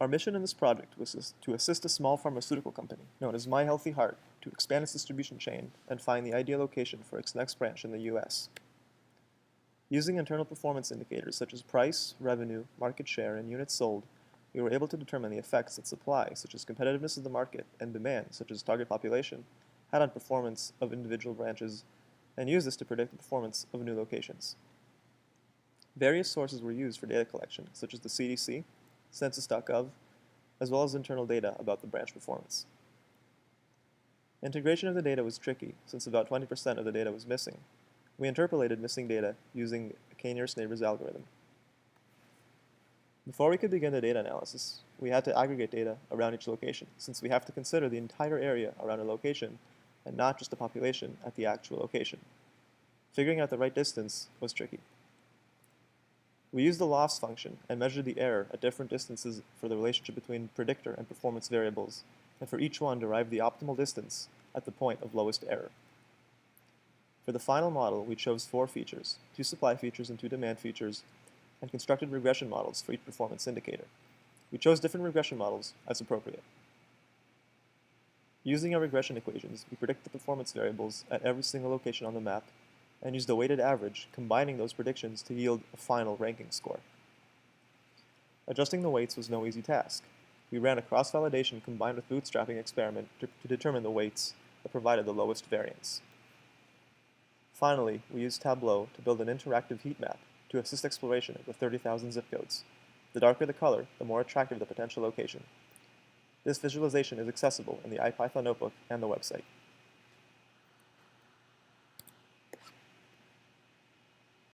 Our mission in this project was to assist a small pharmaceutical company, known as My Healthy Heart, to expand its distribution chain and find the ideal location for its next branch in the US. Using internal performance indicators such as price, revenue, market share, and units sold, we were able to determine the effects that supply, such as competitiveness of the market, and demand, such as target population, had on performance of individual branches, and use this to predict the performance of new locations. Various sources were used for data collection, such as the CDC, census.gov, as well as internal data about the branch performance. Integration of the data was tricky, since about 20% of the data was missing. We interpolated missing data using a k-nearest neighbors algorithm. Before we could begin the data analysis, we had to aggregate data around each location, since we have to consider the entire area around a location and not just the population at the actual location. Figuring out the right distance was tricky. We used the loss function and measured the error at different distances for the relationship between predictor and performance variables, and for each one derived the optimal distance at the point of lowest error. For the final model, we chose 4 features, 2 supply features and 2 demand features, and constructed regression models for each performance indicator. We chose different regression models as appropriate. Using our regression equations, we predict the performance variables at every single location on the map, and used a weighted average, combining those predictions to yield a final ranking score. Adjusting the weights was no easy task. We ran a cross-validation combined with bootstrapping experiment to determine the weights that provided the lowest variance. Finally, we used Tableau to build an interactive heat map to assist exploration with 30,000 zip codes. The darker the color, the more attractive the potential location. This visualization is accessible in the IPython notebook and the website.